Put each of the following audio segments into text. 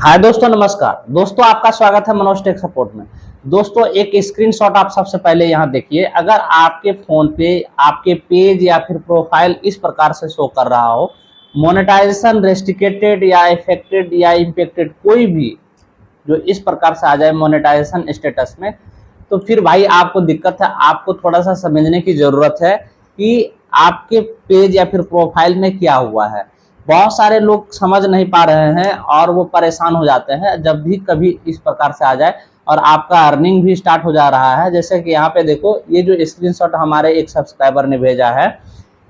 हाय दोस्तों, नमस्कार दोस्तों, आपका स्वागत है मनोज टेक सपोर्ट में। दोस्तों, एक स्क्रीनशॉट आप सबसे पहले यहाँ देखिए। अगर आपके फोन पे आपके पेज या फिर प्रोफाइल इस प्रकार से शो कर रहा हो, मोनेटाइजेशन रेस्ट्रिक्टेड या इफेक्टेड या इम्पेक्टेड, कोई भी जो इस प्रकार से आ जाए मोनेटाइजेशन स्टेटस में, तो फिर भाई आपको दिक्कत है। आपको थोड़ा सा समझने की जरूरत है कि आपके पेज या फिर प्रोफाइल में क्या हुआ है। बहुत सारे लोग समझ नहीं पा रहे हैं और वो परेशान हो जाते हैं जब भी कभी इस प्रकार से आ जाए और आपका अर्निंग भी स्टार्ट हो जा रहा है। जैसे कि यहाँ पे देखो, ये जो स्क्रीनशॉट हमारे एक सब्सक्राइबर ने भेजा है,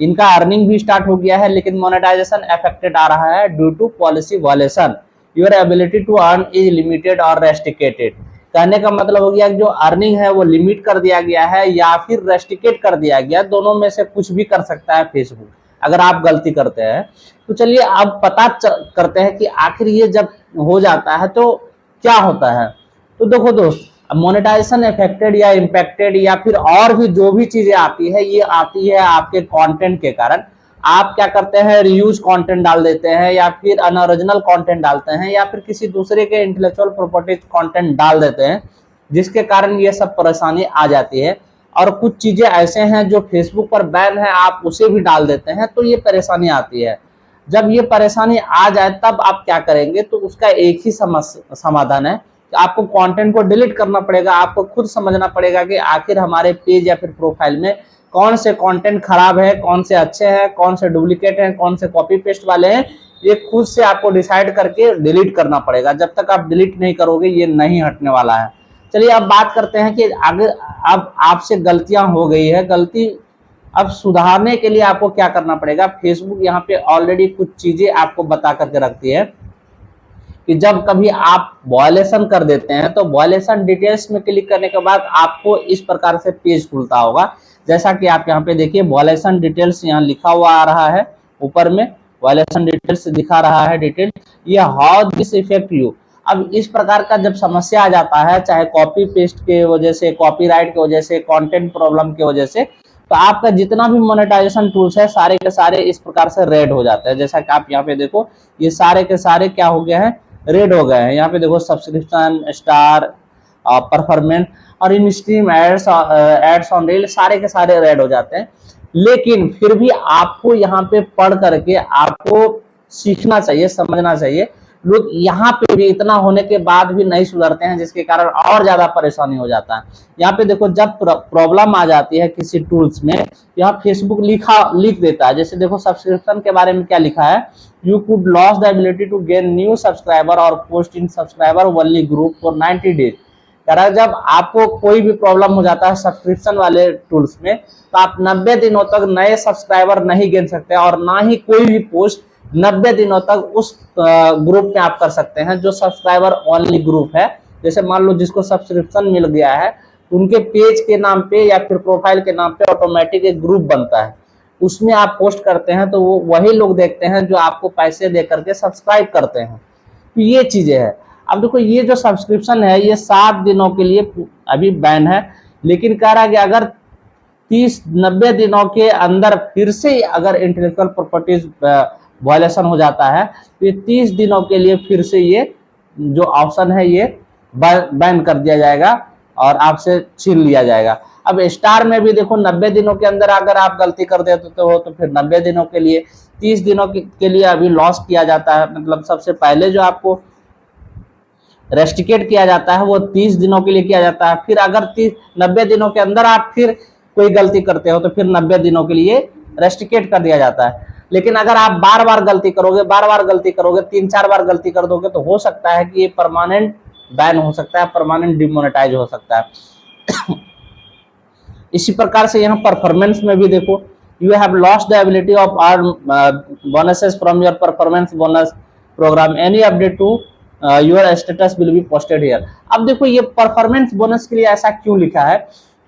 इनका अर्निंग भी स्टार्ट हो गया है, लेकिन मोनेटाइजेशन अफेक्टेड आ रहा है due to policy violation. Your ability to earn is limited और रेस्ट्रिक्टेड। कहने का मतलब हो गया जो अर्निंग है वो लिमिट कर दिया गया है या फिर रेस्ट्रिक्टेड कर दिया गया। दोनों में से कुछ भी कर सकता है फेसबुक अगर आप गलती करते हैं। तो चलिए अब पता करते हैं कि आखिर ये जब हो जाता है तो क्या होता है। तो देखो दोस्त, मोनेटाइजेशन इफेक्टेड या इम्पैक्टेड या फिर और भी जो भी चीजें आती है, ये आती है आपके कंटेंट के कारण। आप क्या करते हैं, रीयूज कंटेंट डाल देते हैं या फिर अनओरिजिनल कंटेंट डालते हैं या फिर किसी दूसरे के इंटेलेक्चुअल प्रॉपर्टी कंटेंट डाल देते हैं, जिसके कारण ये सब परेशानी आ जाती है। और कुछ चीजें ऐसे हैं जो फेसबुक पर बैन है, आप उसे भी डाल देते हैं, तो ये परेशानी आती है। जब ये परेशानी आ जाए तब आप क्या करेंगे, तो उसका एक ही समाधान है कि आपको कंटेंट को डिलीट करना पड़ेगा। आपको खुद समझना पड़ेगा कि आखिर हमारे पेज या फिर प्रोफाइल में कौन से कंटेंट खराब है, कौन से अच्छे हैं, कौन से डुप्लीकेट हैं, कौन से कॉपी पेस्ट वाले हैं। ये खुद से आपको डिसाइड करके डिलीट करना पड़ेगा। जब तक आप डिलीट नहीं करोगे ये नहीं हटने वाला है। चलिए अब बात करते हैं कि अगर अब आपसे गलतियां हो गई है, गलती अब सुधारने के लिए आपको क्या करना पड़ेगा। फेसबुक यहाँ पे ऑलरेडी कुछ चीजें आपको बता करके रखती है कि जब कभी आप वायलेशन कर देते हैं तो वायलेशन डिटेल्स में क्लिक करने के बाद आपको इस प्रकार से पेज खुलता होगा। जैसा कि आप यहाँ पे देखिए, वायलेशन डिटेल्स यहाँ लिखा हुआ आ रहा है, ऊपर में वायलेशन डिटेल्स दिखा रहा है डिटेल। ये हाउ दिस इफेक्ट यू। अब इस प्रकार का जब समस्या आ जाता है, चाहे कॉपी पेस्ट के वजह से, कॉपीराइट की वजह से, कंटेंट प्रॉब्लम की वजह से, तो आपका जितना भी मोनेटाइजेशन टूल्स है सारे के सारे इस प्रकार से रेड हो जाते हैं। जैसा कि आप यहाँ पे देखो, ये सारे के सारे क्या हो गए हैं, रेड हो गए हैं। यहाँ पे देखो, सब्सक्रिप्शन, स्टार, परफॉर्मेंस और in stream ads on reel, सारे के सारे रेड हो जाते हैं। लेकिन फिर भी आपको यहाँ पे पढ़ करके आपको सीखना चाहिए, समझना चाहिए। लोग यहाँ पे भी इतना होने के बाद भी नहीं सुधरते हैं, जिसके कारण और ज्यादा परेशानी हो जाता है। यहाँ पे देखो, जब प्रॉब्लम आ जाती है किसी टूल्स में, यहाँ फेसबुक लिख देता है। जैसे देखो, सब्सक्रिप्शन के बारे में क्या लिखा है, you could loss the ability to gain new subscriber और post in subscriber only group for 90 days. जब आपको कोई भी प्रॉब्लम हो जाता है सब्सक्रिप्शन वाले टूल्स में, तो आप 90 दिनों तक नए सब्सक्राइबर नहीं गिन सकते और ना ही कोई भी पोस्ट 90 दिनों तक उस ग्रुप में आप कर सकते हैं जो सब्सक्राइबर ओनली ग्रुप है। जैसे मान लो जिसको सब्सक्रिप्शन मिल गया है, उनके पेज के नाम पे या फिर प्रोफाइल के नाम पे ऑटोमेटिक एक ग्रुप बनता है, उसमें आप पोस्ट करते हैं तो वो वही लोग देखते हैं जो आपको पैसे दे करके सब्सक्राइब करते हैं। तो ये चीजें है। अब देखो, ये जो सब्सक्रिप्शन है ये 7 दिनों के लिए अभी बैन है, लेकिन कह रहा है कि अगर 90 दिनों के अंदर फिर से अगर इंटेलेक्चुअल प्रॉपर्टीज वायलेशन हो जाता है तो ये 30 दिनों के लिए फिर से ये जो ऑप्शन है ये बैन कर दिया जाएगा और आपसे छीन लिया जाएगा। अब स्टार में भी देखो, 90 दिनों के अंदर अगर आप गलती कर देते हो तो फिर 90 दिनों के लिए, 30 दिनों के लिए अभी लॉस किया जाता है। मतलब सबसे पहले जो आपको रेस्ट्रिकेट किया जाता है वो 30 दिनों के लिए किया जाता है। फिर अगर 90 दिनों के अंदर आप फिर कोई गलती करते हो तो फिर 90 दिनों के लिए रेस्ट्रिकेट कर दिया जाता है। लेकिन अगर आप बार बार गलती करोगे, 3-4 बार गलती कर दोगे, तो हो सकता है कि ये परमानेंट बैन हो सकता है, परमानेंट डिमोनेटाइज हो सकता है। इसी प्रकार से यहाँ परफॉर्मेंस में भी देखो, you have lost the ability of earn bonuses from your performance bonus program, any update to your status will be posted here. अब देखो, ये परफॉर्मेंस बोनस के लिए ऐसा क्यों लिखा है,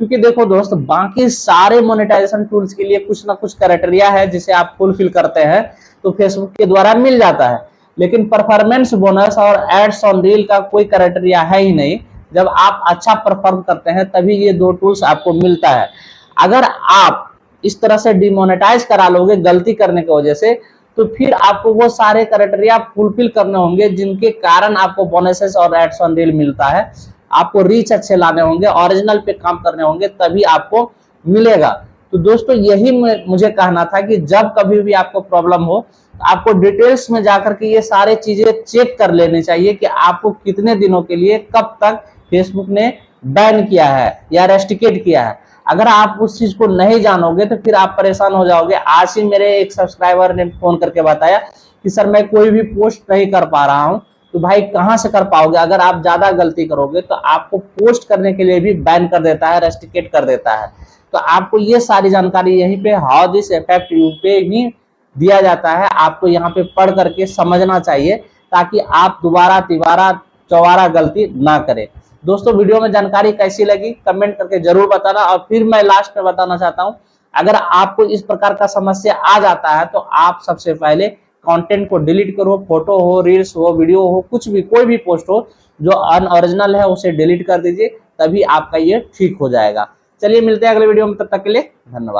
क्योंकि देखो दोस्त, बाकी सारे मोनेटाइजेशन टूल्स के लिए कुछ ना कुछ क्राइटेरिया है जिसे आप फुलफिल करते हैं तो फेसबुक के द्वारा मिल जाता है। लेकिन परफॉर्मेंस बोनस और एड्स ऑन रील का कोई क्राइटेरिया है ही नहीं। जब आप अच्छा परफॉर्म करते हैं तभी ये दो टूल्स आपको मिलता है। अगर आप इस तरह से डिमोनेटाइज करा लोगे गलती करने की वजह से, तो फिर आपको वो सारे क्राइटेरिया फुलफिल करने होंगे जिनके कारण आपको बोनसेस और एड्स ऑन रील मिलता है। आपको रीच अच्छे लाने होंगे, ओरिजिनल पे काम करने होंगे, तभी आपको मिलेगा। तो दोस्तों यही मुझे कहना था कि जब कभी भी आपको प्रॉब्लम हो, आपको डिटेल्स में जाकर के ये सारे चीजें चेक कर लेनी चाहिए कि आपको कितने दिनों के लिए कब तक फेसबुक ने बैन किया है या रेस्ट्रिकेट किया है। अगर आप उस चीज को नहीं जानोगे तो फिर आप परेशान हो जाओगे। आज ही मेरे एक सब्सक्राइबर ने फोन करके बताया कि सर मैं कोई भी पोस्ट नहीं कर पा रहा हूं। तो भाई कहां से कर पाओगे? अगर आप ज्यादा गलती करोगे तो आपको पोस्ट करने के लिए भी बैन कर देता है, रेस्ट्रिकेट कर देता है। तो आपको ये सारी जानकारी यहीं पे हाउ दिस अफेक्ट यू पे ही दिया जाता है। आपको यहाँ पे पढ़ करके समझना चाहिए ताकि आप दोबारा तिबारा चौबारा गलती ना करें। दोस्तों वीडियो में जानकारी कैसी लगी कमेंट करके जरूर बताना। और फिर मैं लास्ट में बताना चाहता हूं, अगर आपको इस प्रकार का समस्या आ जाता है तो आप सबसे पहले कंटेंट को डिलीट करो। फोटो हो, रील्स हो, वीडियो हो, कुछ भी, कोई भी पोस्ट हो जो अनओरिजिनल है उसे डिलीट कर दीजिए, तभी आपका ये ठीक हो जाएगा। चलिए मिलते हैं अगले वीडियो में, तब तक के लिए धन्यवाद।